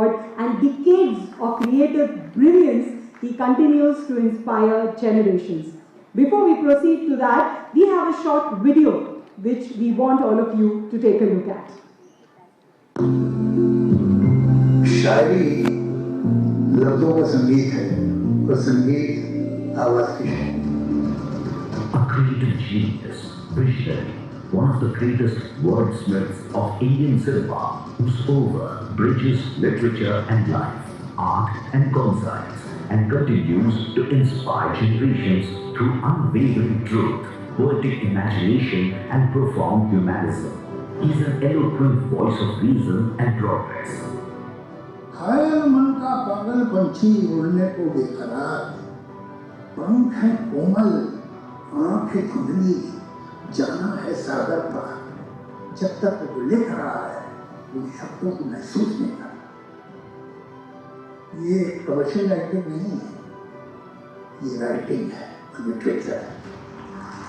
Award, and decades of creative brilliance, he continues to inspire generations. Before we proceed to that, we have a short video which we want all of you to take a look at. शायरी लफ्जों का संगीत है और संगीत आवाज की है. A creative genius, visionary, one of the greatest wordsmiths of Indian cinema, whose over bridges literature and life, art and conscience, and continues to inspire generations through unwavering truth, poetic imagination, and profound humanism. He is an eloquent voice of reason and progress. घायल मन का पागल पंछी उड़ने को बेकरार, पंख है कोमल, आँख है धुंधली, जाना है सागर पार. जब तक वो लिख रहा है, वो शब्दों को महसूस नहीं कर रहा. ये कमर्शियल राइटिंग नहीं है, ये राइटिंग है, लिटरेचर है.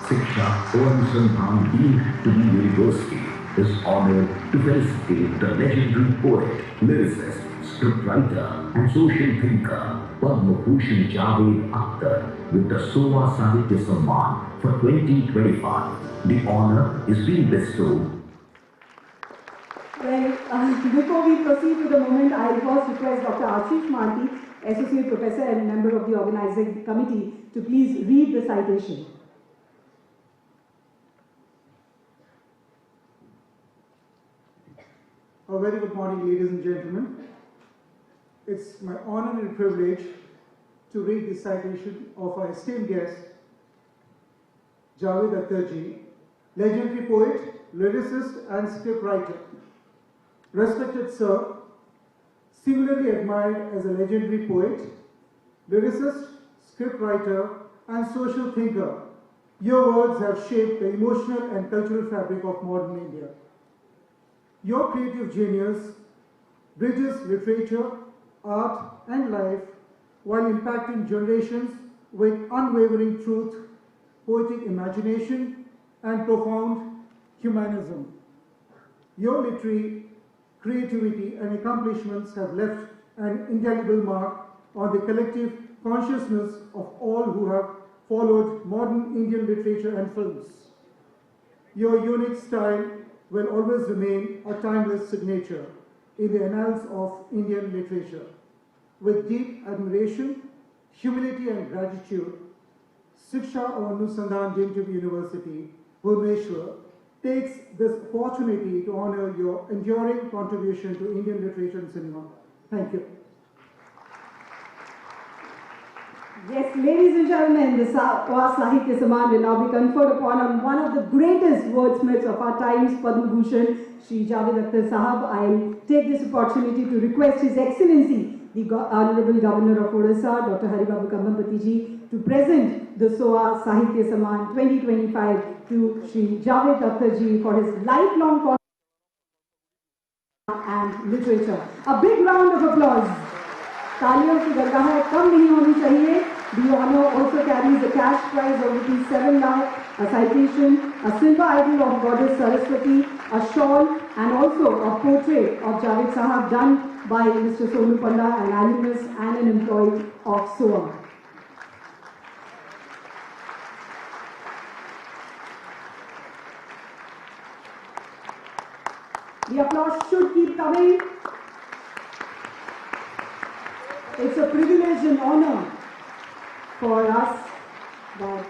Shiksha Anusandhan deemed to be university is honored to felicitate the legendary poet, lyricist, scriptwriter and social thinker Padma Bhushan Javed Akhtar with the SOA Sahitya Samman for 2025. The honor is being bestowed. Well, before we proceed to the moment, I first request Dr. Ashish Marti, Associate Professor and member of the organizing committee, to please read the citation. A very good morning, ladies and gentlemen. It's my honor and privilege to read the citation of our esteemed guest, Javed Akhtar ji, legendary poet, lyricist and scriptwriter. Respected sir, singularly admired as a legendary poet, lyricist, scriptwriter and social thinker, your words have shaped the emotional and cultural fabric of modern India. Your creative genius bridges literature, art and life while impacting generations with unwavering truth, poetic imagination and profound humanism. Your literary creativity and accomplishments have left an indelible mark on the collective consciousness of all who have followed modern Indian literature and films. Your unique style will always remain a timeless signature in the annals of Indian literature. With deep admiration, humility and gratitude, Shiksha Anusandhan DishTV University, Bhubaneswar, takes this opportunity to honor your enduring contribution to Indian literature and cinema. Thank you. Yes, ladies and gentlemen, the SOA Sahitya Samman will now be conferred upon one of the greatest wordsmiths of our times, Padma Bhushan, Shri Javed Akhtar Sahab. I'll take this opportunity to request His Excellency, the Honorable Governor of Odisha, Dr. Haribabu Kambhampati ji, to present the SOA Sahitya Samman 2025 to Shri Javed Akhtar ji for his lifelong contribution and literature. A big round of applause. तालियों की गड़गड़ाहट कम नहीं होनी चाहिए. The honor also carries a cash prize of ₹7 lakh, a citation, a silver idol of Goddess Saraswati, a shawl, and also a portrait of Javed Sahab done by Mr. Sonu Panda, an alumnus and an employee of SOA. The applause should keep coming. It's a privilege and honor for us that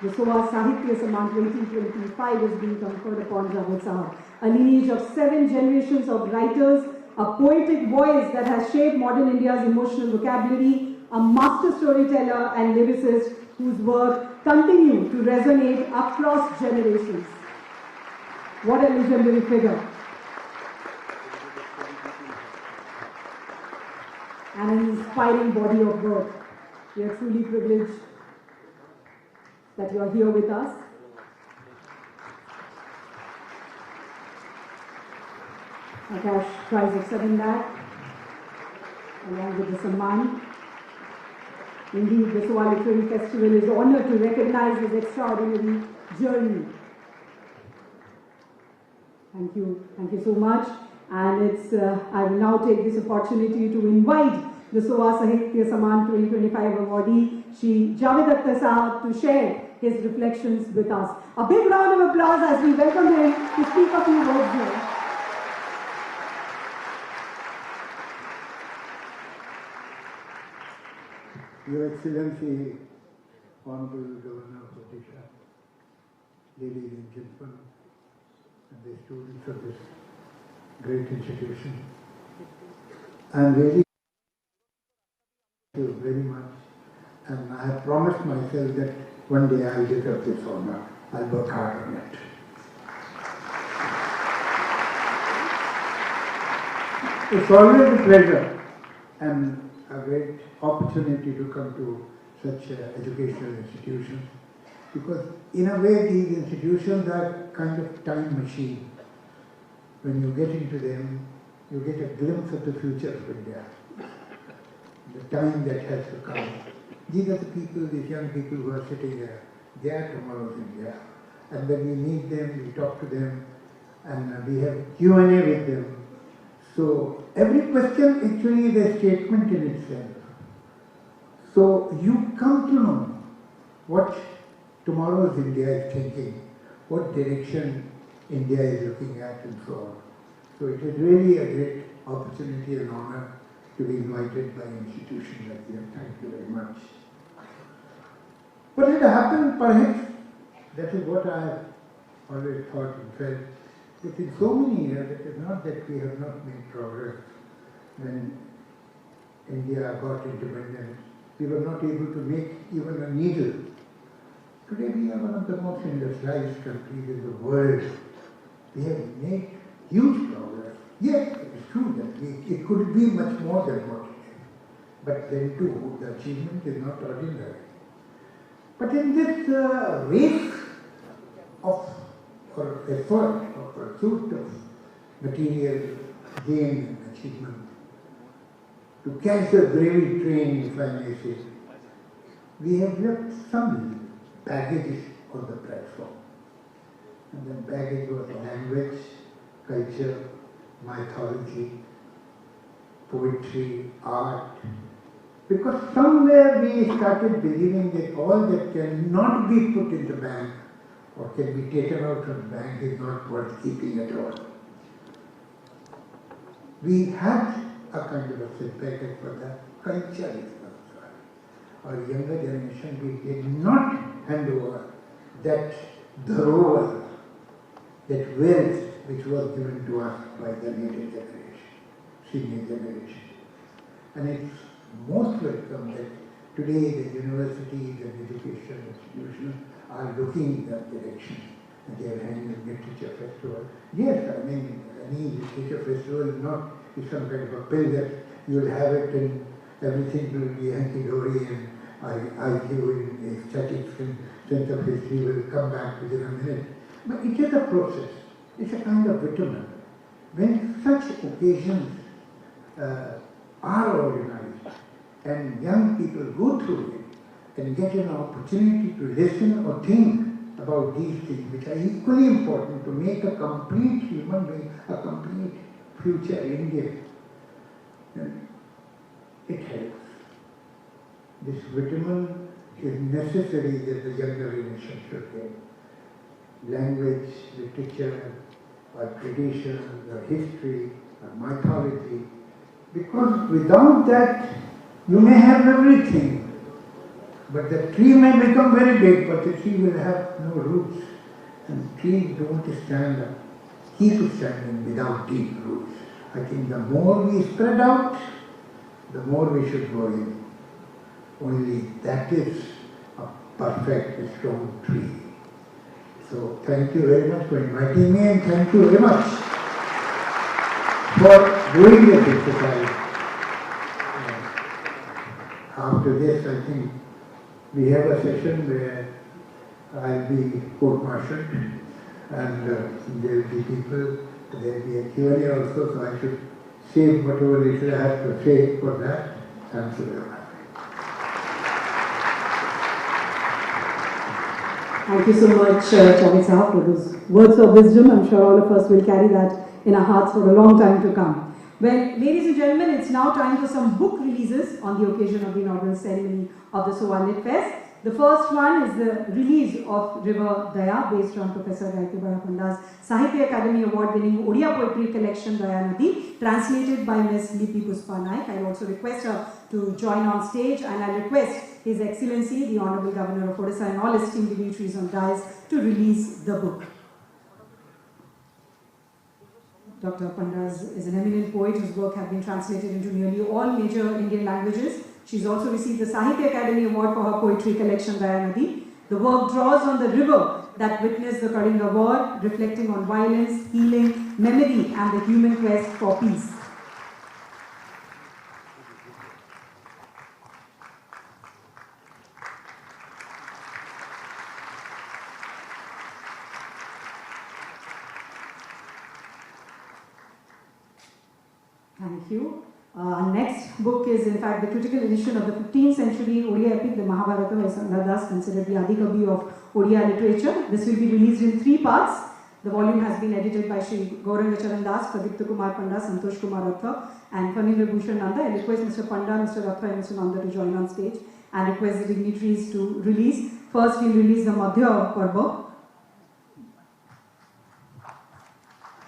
the SOA Sahitya Samman 2025 is being conferred upon Javed Sahab, a lineage of 7 generations of writers, a poetic voice that has shaped modern India's emotional vocabulary, a master storyteller and lyricist whose work continue to resonate across generations. What a legendary figure. And an inspiring body of work. We are truly privileged that you are here with us. A cash prize of 7 lakh, along with the Samman. Indeed, the SOA Literary Festival is honored to recognize his extraordinary journey. Thank you so much. And I will now take this opportunity to invite the Hathw y Channel No 2025 awardee, Shri Javed Akhtar Sahab, to share his reflections with us. A big round of applause as we welcome him to speak a few words here. Your Excellency, Honorable Governor of Odisha, ladies and gentlemen, and the students of this great institution, I am really thank you very much, and I have promised myself that one day I will deserve this honor. I'll work hard on it. It's always a pleasure and a great opportunity to come to such educational institutions, because in a way these institutions are kind of time machine. When you get into them, you get a glimpse of the future of India, the time that has to come. These are the people, these young people who are sitting there. They are tomorrow's India. And when we meet them, we talk to them, and we have Q&A with them. So every question actually is a statement in itself. So you come to know what tomorrow's India is thinking, what direction India is looking at, and so on. So it is really a great opportunity and honor to be invited by an institution like this. Thank you very much. But it happened, perhaps, that is what I have always thought and felt, that in so many years, it is not that we have not made progress. When India got independence, we were not able to make even a needle. Today we are one of the most industrialized countries in the world. We have made huge progress. Yes, it is true that it could be much more than what it is. But then too, the achievement is not ordinary. But in this race of or effort or pursuit of material gain and achievement, to catch the gravy train, if I may say, we have left some baggage on the platform. And that baggage was language, culture, mythology, poetry, art. Because somewhere we started believing that all that cannot be put in the bank or can be taken out from the bank is not worth keeping at all. We had a kind of a setback as far as culture is concerned. Our younger generation, we did not hand over that dharovar, that wealth which was given to us by the later generation, senior generation. And it's most welcome that today the universities and educational institutions are looking in that direction. And they are having a literature festival. Yes, I mean, any literature festival is not some kind of a pill that you will have it and everything will be hunky-dory and IQ and aesthetics and sense of history will come back within a minute. But it is a process. It's a kind of vitamin. When such occasions are organized and young people go through it and get an opportunity to listen or think about these things, which are equally important to make a complete human being, a complete future Indian, then it helps. This vitamin is necessary that the younger generation should get. Language, literature, our tradition, our history, our mythology. Because without that, you may have everything. But the tree may become very big, but the tree will have no roots. And trees don't stand up. Keep standing without deep roots. I think the more we spread out, the more we should go in. Only that is a perfect strong tree. So thank you very much for inviting me, and thank you very much for doing this exercise. After this, I think we have a session where I'll be court-martialed and there will be people, there will be a Q&A also, so I should save whatever little I have to say for that. Thank you very much. Thank you so much, Javed Sahab, for those words of wisdom. I'm sure all of us will carry that in our hearts for a long time to come. Well, ladies and gentlemen, it's now time for some book releases on the occasion of the inaugural ceremony of the Soalit Fest. The first one is the release of River Daya, based on Professor Hathw y Panda's Sahitya Academy Award-winning Odia poetry collection Daya Nadi, translated by Ms. Lipi Puspa Naik. I also request her to join on stage, and I request His Excellency, the Honorable Governor of Odisha, and all esteemed dignitaries on dais to release the book. Dr. Pandas is an eminent poet whose work have been translated into nearly all major Indian languages. She's also received the Sahitya Academy Award for her poetry collection Daya Nadi. The work draws on the river that witnessed the Kalinga War, reflecting on violence, healing, memory, and the human quest for peace. Thank you. Our next book is in fact the critical edition of the 15th century Odia epic, the Mahabharata by Sanghadadas, considered the Adi Kavi of Odia literature. This will be released in 3 parts. The volume has been edited by Shri Gauranga Charan Das, Pradipta Kumar Panda, Santosh Kumar Hathw, and Fanindra Bhushan Nanda. I request Mr. Panda, Mr. Hathw, and Mr. Nanda to join on stage and request the dignitaries to release. First, we'll release the Madhya Parva.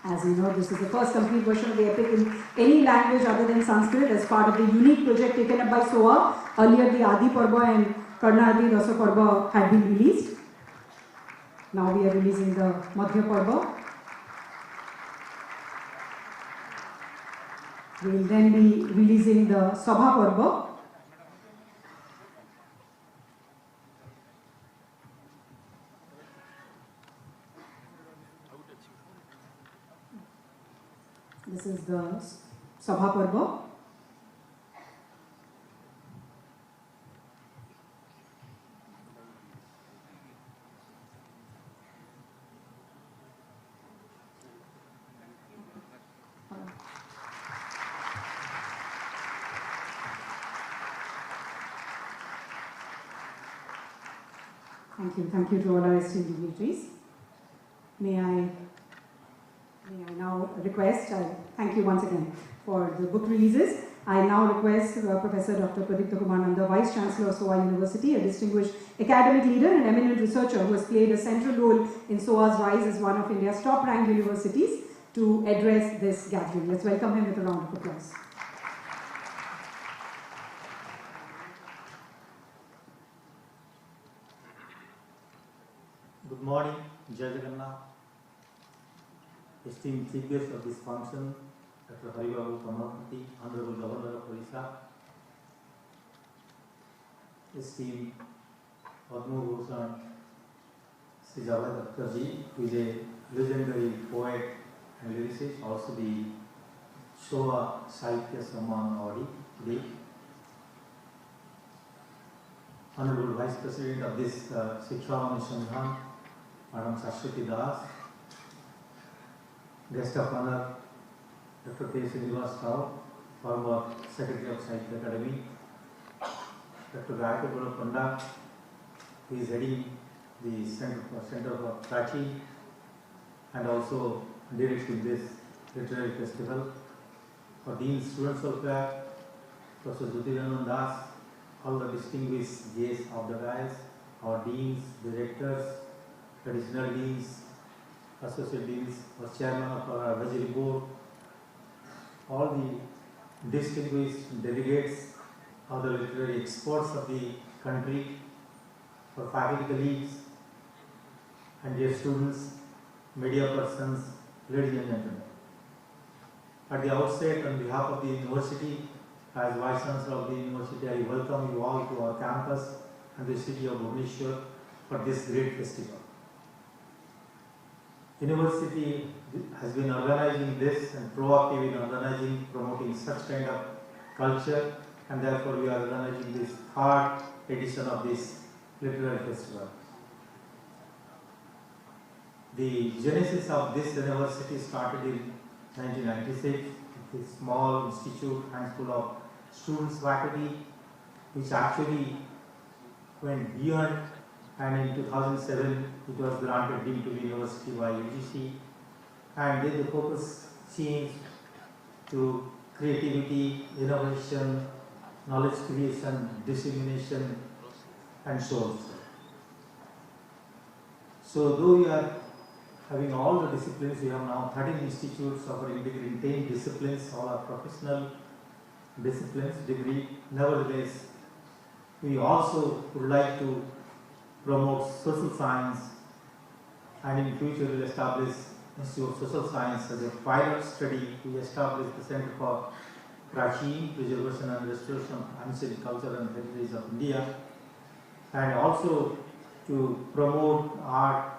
As you know, this is the first complete version of the epic in any language other than Sanskrit as part of the unique project taken up by SOA. Earlier, the Adi Parva and Karna Adi Rasa Parva had been released. Now we are releasing the Madhya Parva. We will then be releasing the Sabha Parva. This is the Sabha Parva. Thank you to all our esteemed dignitaries. May I now request, thank you once again for the book releases. I now request Professor Dr. Pradipta Kumar Nanda, Vice Chancellor of SOA University, a distinguished academic leader and eminent researcher who has played a central role in SOA's rise as one of India's top-ranked universities, to address this gathering. Let's welcome him with a round of applause. Good morning, Jai Jagannath. Esteemed chief guest of this function, Dr. Haribabu Kamarpati, Honorable Governor of Odisha, esteemed Hathw Bhushan Sri Javed Akhtarji, who is a legendary poet and lyricist, also the SOA Sahitya Samman Awardee today. Honorable Vice President of this Shiksha Anusandhan, Madam Sashwati Das, Guest of Honor, Dr. K. Srinivas Rao, former Secretary of Sahitya Academy, Dr. Gayatri Panda, who is heading the Center for Prachi and also directing this literary festival, our Dean Students Welfare, Professor Jyotiranand Das, all the distinguished guests of the dais, our deans, directors, additional deans, associate deans, or chairman of our advisory board, all the distinguished delegates, all the literary experts of the country, our faculty colleagues, and dear students, media persons, ladies and gentlemen. At the outset, on behalf of the university, as Vice Chancellor of the university, I welcome you all to our campus and the city of Bhubaneswar for this great festival. University has been organizing this and proactive in organizing, promoting such kind of culture, and therefore we are organizing this 3rd edition of this literary festival. The genesis of this university started in 1996 with a small institute, handful of students, faculty, which actually went beyond, and in 2007 it was granted deemed to be university by UGC, and then the focus change to creativity, innovation, knowledge creation, dissemination, and so on. So though we are having all the disciplines, we have now 13 institutes offering degree in 10 disciplines, all are professional disciplines, degree. Nevertheless, we also would like to promote social science, and in future we will establish Institute of Social Science as a pilot study. We established the Center for Prachin, Preservation and Restoration of Ancient Culture and Heritage of India, and also to promote art,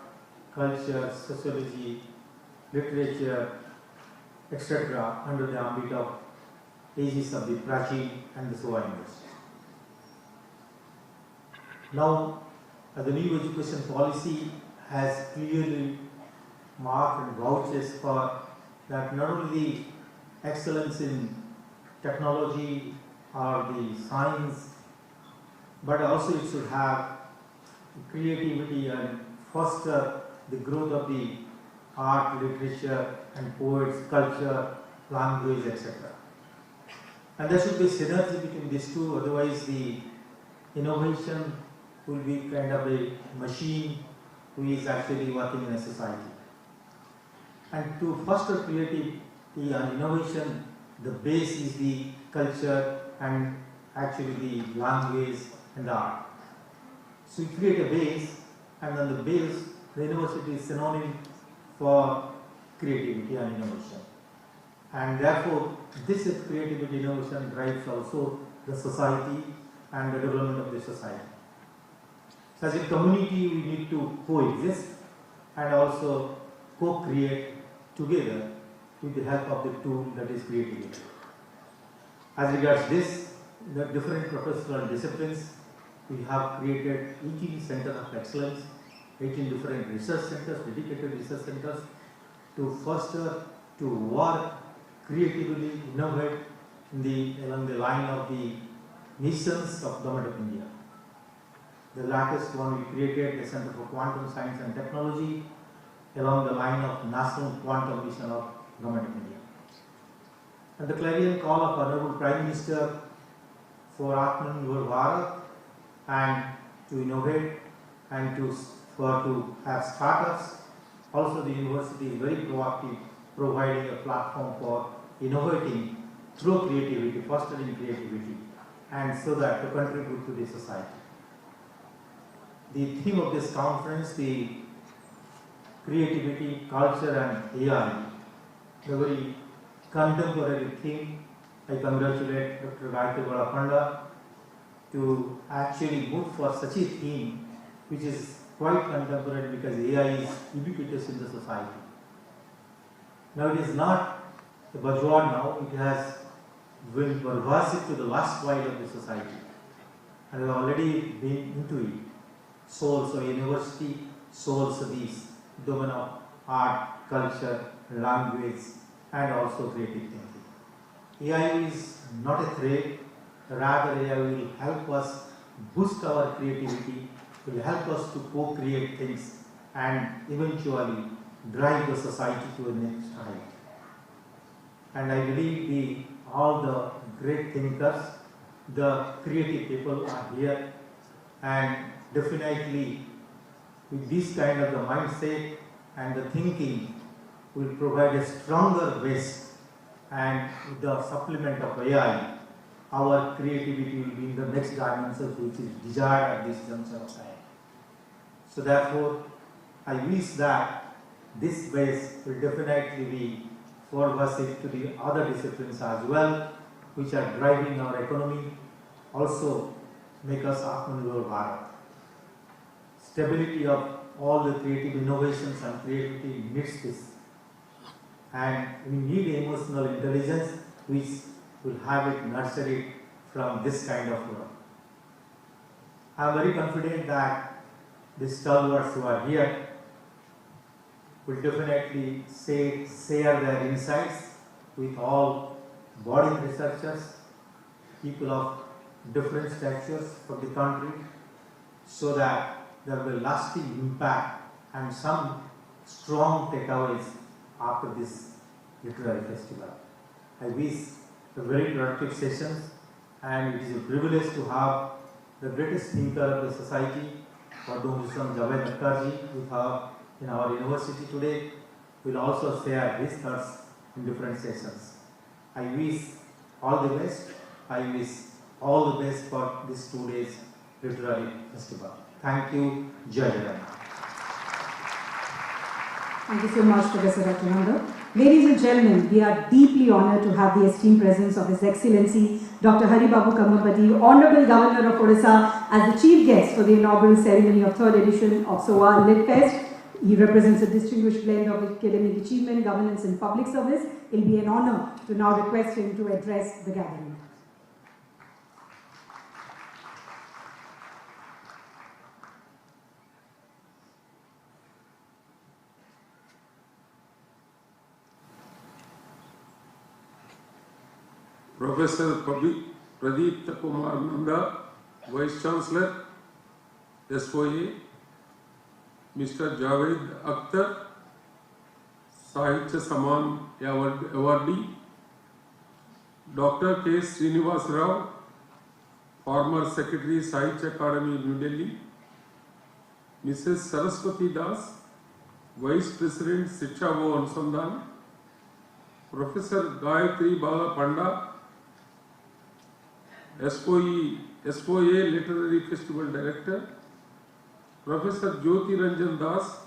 culture, sociology, literature, etc. under the ambit of aegis of the Prachin and the Seva University. Now, the new education policy has clearly marked and vouches for that not only excellence in technology or the science, but also it should have creativity and foster the growth of the art, literature and poets, culture, language, etc. And there should be synergy between these two, otherwise the innovation will be kind of a machine who is actually working in a society. And to foster creativity and innovation, the base is the culture and actually the language and the art. So we create a base, and on the base, the university is synonym for creativity and innovation. And therefore, this is creativity innovation drives also the society and the development of the society. So as a community, we need to coexist and also co-create together with the help of the tool that is creativity. As regards this, the different professional disciplines, we have created 18 centers of excellence, 18 different research centers, dedicated research centers, to foster, to work creatively, innovate along the line of the missions of Government of India. The latest one we created, the Center for Quantum Science and Technology, along the line of National Quantum Mission of Government of India. And the clarion call of Honorable Prime Minister for Atmanirbhar Bharat and to innovate and to have startups. Also, the university is very proactive, providing a platform for innovating through creativity, fostering creativity, and so that to contribute to the society. The theme of this conference, the creativity, culture and AI, a very contemporary theme. I congratulate Dr. Hathw Panda to actually move for such a theme which is quite contemporary, because AI is ubiquitous in the society. Now it is not a buzzword now, it has been pervasive to the last mile of the society, and we have already been into it. So also university, so also this domain of art, culture, language and also creative thinking. AI is not a threat, rather AI will help us boost our creativity, will help us to co-create things and eventually drive the society to the next height. And I believe all the great thinkers, the creative people are here, and definitely with this kind of the mindset and the thinking will provide a stronger base, and with the supplement of AI, our creativity will be in the next dimension which is desired at this juncture of time. So therefore, I wish that this base will definitely be pervasive to the other disciplines as well, which are driving our economy, also make us Atmanirbhar Bharat. Stability of all the creative innovations and creativity needs this. And we need emotional intelligence which will have it nurtured from this kind of work. I am very confident that the stalwarts who are here will definitely share their insights with all budding researchers, people of different statures from the country, so that there will be lasting impact and some strong takeaways after this literary festival. I wish a very productive sessions, and it is a privilege to have the greatest thinker of the society, Padma Bhushan Javed Akhtarji, we have in our university today, will also share his thoughts in different sessions. I wish all the best. I wish all the best for this 2 days literary festival. Thank you. Jai Hind. Thank you so much, Professor Dr. Nanda. Ladies and gentlemen, we are deeply honored to have the esteemed presence of His Excellency Dr. Hari Babu Kammapati, Honorable Governor of Odisha, as the chief guest for the inaugural ceremony of 3rd edition of SOA Lit Fest. He represents a distinguished blend of academic achievement, governance and public service. It will be an honor to now request him to address the gathering. Professor Pradeep Kumar Nanda, Vice Chancellor, SOA, Mr. Javed Akhtar, Sahitya Saman Awardee, Dr. K. Srinivas Rao, former Secretary, Sahitya Academy, New Delhi, Mrs. Saraswati Das, Vice President, Shiksha व Anusandhan, Professor Gayatri Bala Panda, SOA Literary Festival Director, Professor Jyoti Ranjan Das,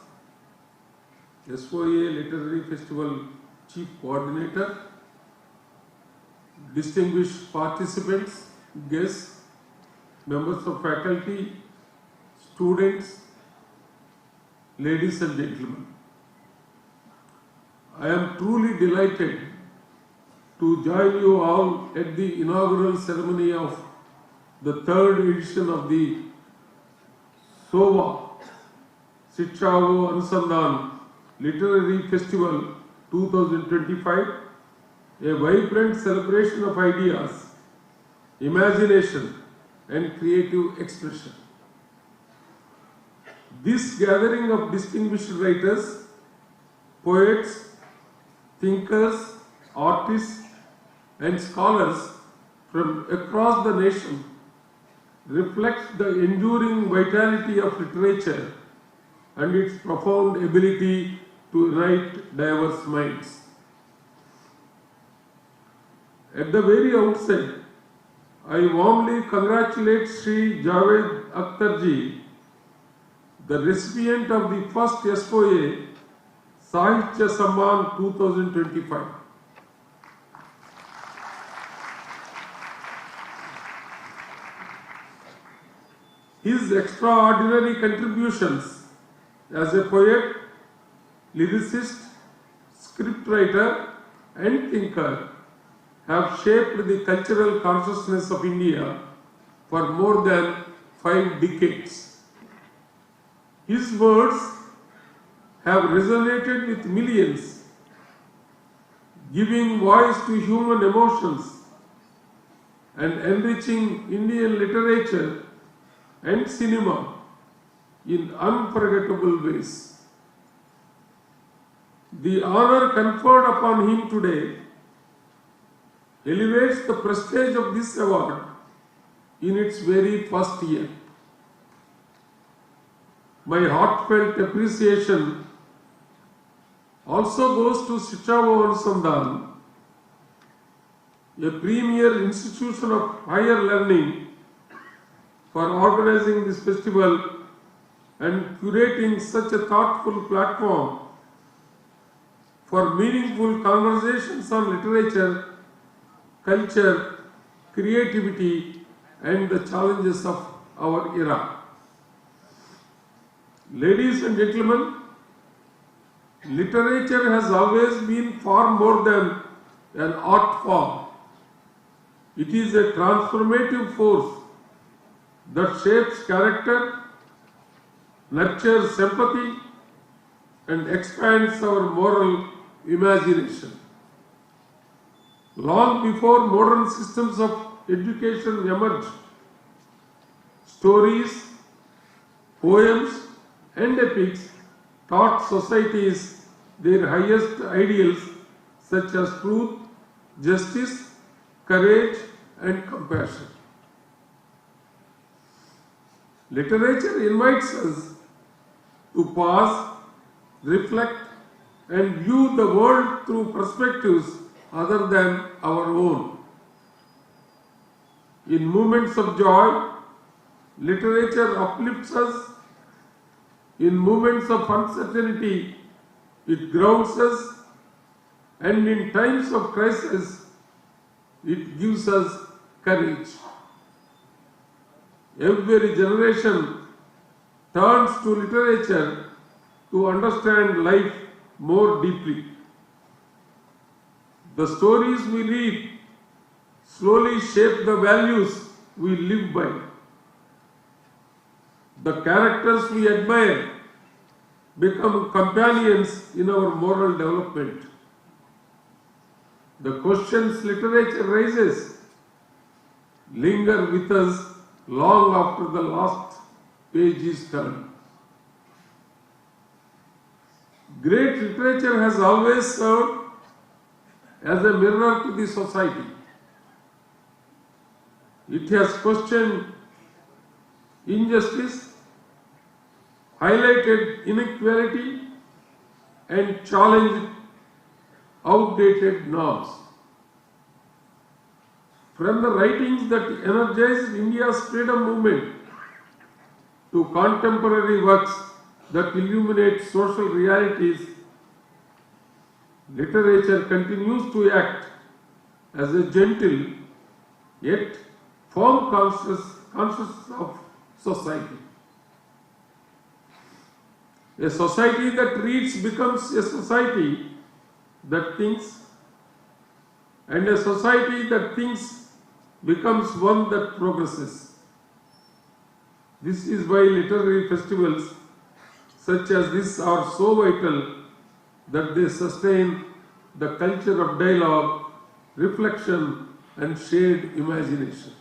SOA Literary Festival Chief Coordinator, distinguished participants, guests, members of faculty, students, ladies and gentlemen. I am truly delighted to join you all at the inaugural ceremony of the 3rd edition of the SOA Shiksha व Anusandhan Literary Festival 2025, a vibrant celebration of ideas, imagination and creative expression. This gathering of distinguished writers, poets, thinkers, artists and scholars from across the nation reflects the enduring vitality of literature and its profound ability to unite diverse minds. At the very outset, I warmly congratulate Sri Javed Akhtarji, the recipient of the first SOA Sahitya Samman 2025. His extraordinary contributions as a poet, lyricist, scriptwriter and thinker have shaped the cultural consciousness of India for more than 5 decades. His words have resonated with millions, giving voice to human emotions and enriching Indian literature and cinema in unforgettable ways. The honor conferred upon him today elevates the prestige of this award in its very first year. My heartfelt appreciation also goes to Shiksha व Anusandhan, a premier institution of higher learning, for organizing this festival and curating such a thoughtful platform for meaningful conversations on literature, culture, creativity and the challenges of our era. Ladies and gentlemen, literature has always been far more than an art form. It is a transformative force that shapes character, nurtures empathy, and expands our moral imagination. Long before modern systems of education emerged, stories, poems, and epics taught societies their highest ideals such as truth, justice, courage, and compassion. Literature invites us to pause, reflect, and view the world through perspectives other than our own. In moments of joy, literature uplifts us. In moments of uncertainty, it grounds us. And in times of crisis, it gives us courage. Every generation turns to literature to understand life more deeply. The stories we read slowly shape the values we live by. The characters we admire become companions in our moral development. The questions literature raises linger with us long after the last page is turned. Great literature has always served as a mirror to the society. It has questioned injustice, highlighted inequality, and challenged outdated norms. From the writings that energized India's freedom movement to contemporary works that illuminate social realities, literature continues to act as a gentle yet firm conscience of society. A society that reads becomes a society that thinks, and a society that thinks becomes one that progresses. This is why literary festivals such as this are so vital, that they sustain the culture of dialogue, reflection, and shared imagination.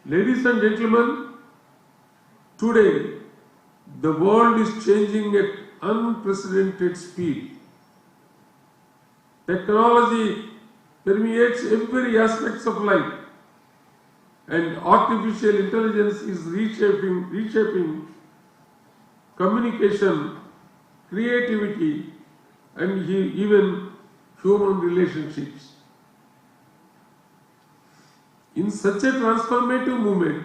Ladies and gentlemen, today the world is changing at unprecedented speed. Technology permeates every aspect of life, and artificial intelligence is reshaping communication, creativity, and even human relationships. In such a transformative movement,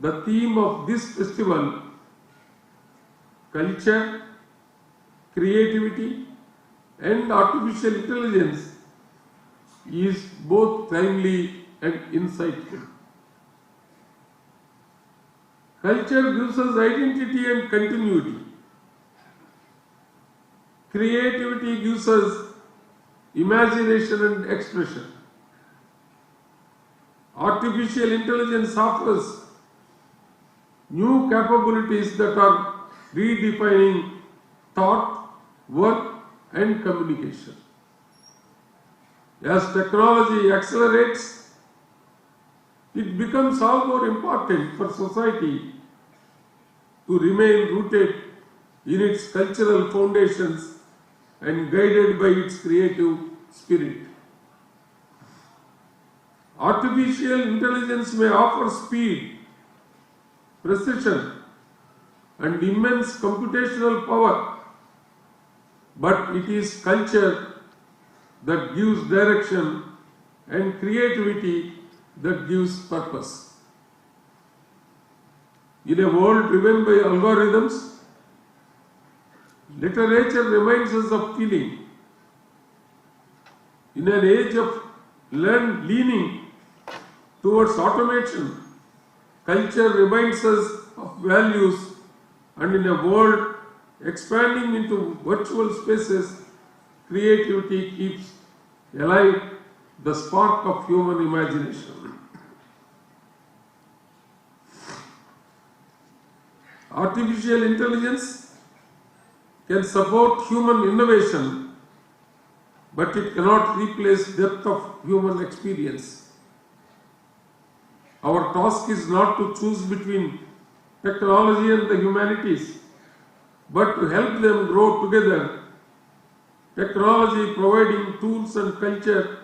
the theme of this festival, culture, creativity, and artificial intelligence, is both timely and insightful. Culture gives us identity and continuity. Creativity gives us imagination and expression. Artificial intelligence offers new capabilities that are redefining thought, work, and communication. As technology accelerates, it becomes all more important for society to remain rooted in its cultural foundations and guided by its creative spirit. Artificial intelligence may offer speed, precision, and immense computational power, but it is culture that gives direction and creativity that gives purpose. In a world driven by algorithms, literature reminds us of feeling. In an age of leaning towards automation, culture reminds us of values, and in a world expanding into virtual spaces, creativity keeps alive the spark of human imagination. Artificial intelligence can support human innovation, but it cannot replace depth of human experience. Our task is not to choose between technology and the humanities, but to help them grow together technology providing tools and culture,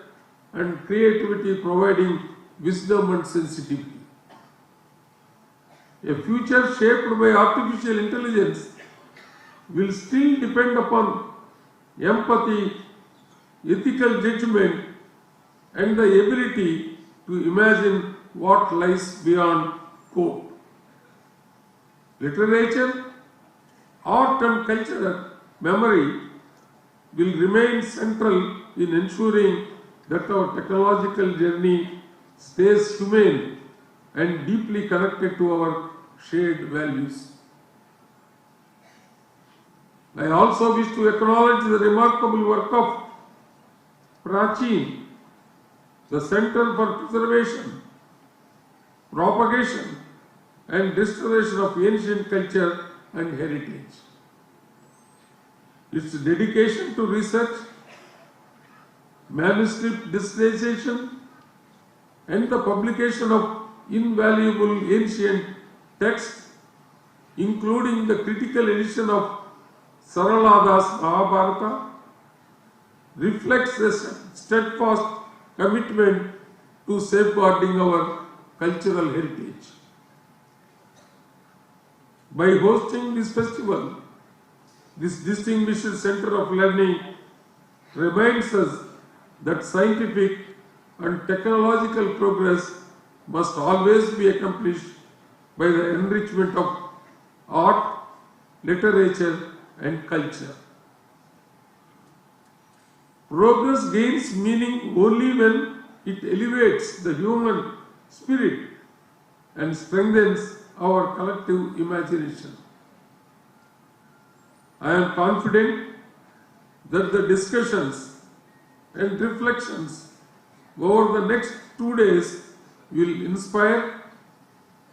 and creativity providing wisdom and sensitivity. A future shaped by artificial intelligence will still depend upon empathy, ethical judgment, and the ability to imagine what lies beyond code. Literature, art and cultural memory will remain central in ensuring that our technological journey stays humane and deeply connected to our shared values. I also wish to acknowledge the remarkable work of Prachin, the Center for Preservation, Propagation and Restoration of Ancient Culture and Heritage. Its dedication to research, manuscript digitization, and the publication of invaluable ancient texts, including the critical edition of Saralada's Mahabharata, reflects a steadfast commitment to safeguarding our cultural heritage. By hosting this festival, this distinguished center of learning reminds us that scientific and technological progress must always be accomplished by the enrichment of art, literature, and culture. Progress gains meaning only when it elevates the human spirit and strengthens our collective imagination. I am confident that the discussions and reflections over the next 2 days will inspire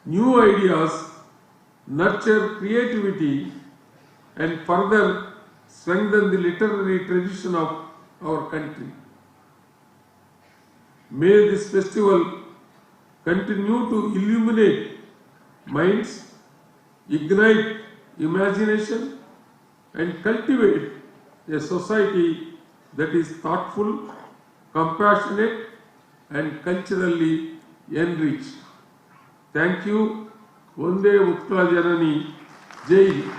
new ideas, nurture creativity, and further strengthen the literary tradition of our country. May this festival continue to illuminate minds, ignite imagination, and cultivate a society that is thoughtful, compassionate, and culturally enriched. Thank you. Vande Utkala Janani. Jai Hind.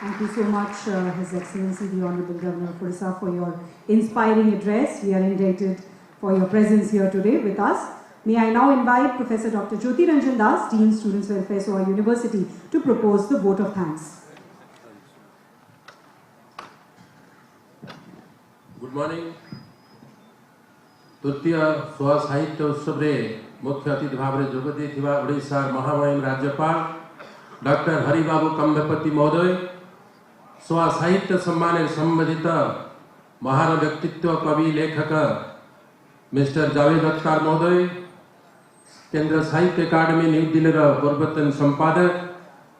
Thank you so much, His Excellency the Honorable Governor of Odisha, for your inspiring address. We are indebted for your presence here today with us. May I now invite Professor Dr. Jyoti Ranjan Das, Dean Students Welfare, Soha University, to propose the vote of thanks. Good morning. तृतीय सोहा साहित्य उत्सव रे मुख्य अतिथि भाव में जोग देथिबा ओडिशा महामहिम राज्यपाल डॉक्टर हरिबाबू कंबेपति महोदय, सोहा साहित्य सम्मान संबंधित महान व्यक्तित्व कवि लेखक मिस्टर जावेद अख्तर महोदय, केंद्र साहित्य अकादमी न्यू दिल्ली पूर्वतन संपादक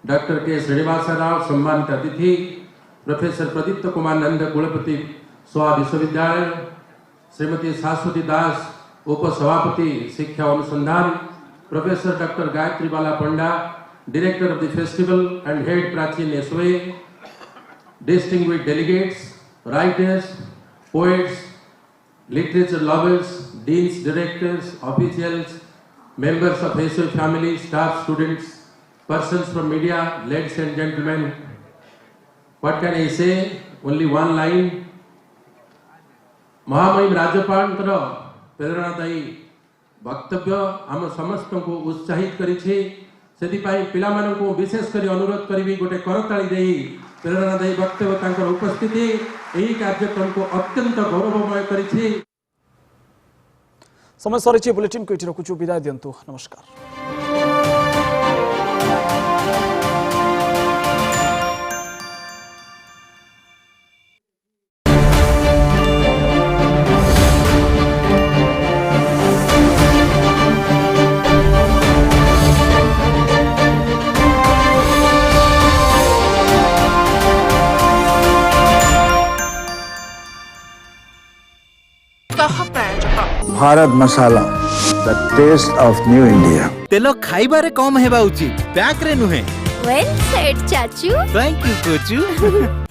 डॉक्टर के श्रीनिवास राव, सम्मानित अतिथि प्रोफेसर प्रदीप्त कुमार नंद, कुलपति सोहा विश्वविद्यालय, श्रीमती शाश्वती दास, उपसभापति शिक्षा अनुसंधान, professor doctor Gayatri Bala Panda, director of the festival and head प्राचीन SOA, distinguished delegates, writers, poets, literature lovers, deans, directors, officials, members of SOE family, staff, students, persons from media, ladies and gentlemen. What can I say? Only one line. महामहिम राज्यपाल प्रेरणादायी वक्तव्य आम समस्त को उत्साहित करिछि। सेतिपाई पिलामानंको विशेष करी अनुरोध करिबी गोटे करताली देई प्रेरणादायी वक्तव्य तांकर उपस्थिति एही कार्यक्रम को अत्यंत गौरवमय करिछि। समय सरिछि बुलेटिन को एठी रखुछु, विदाय दियंतु, नमस्कार। Bharat Masala, the taste of new India. तेल खाइबारे कम हेबा उचित, पैक रे नुहे। Well said, Chachu. Thank you, Kochu.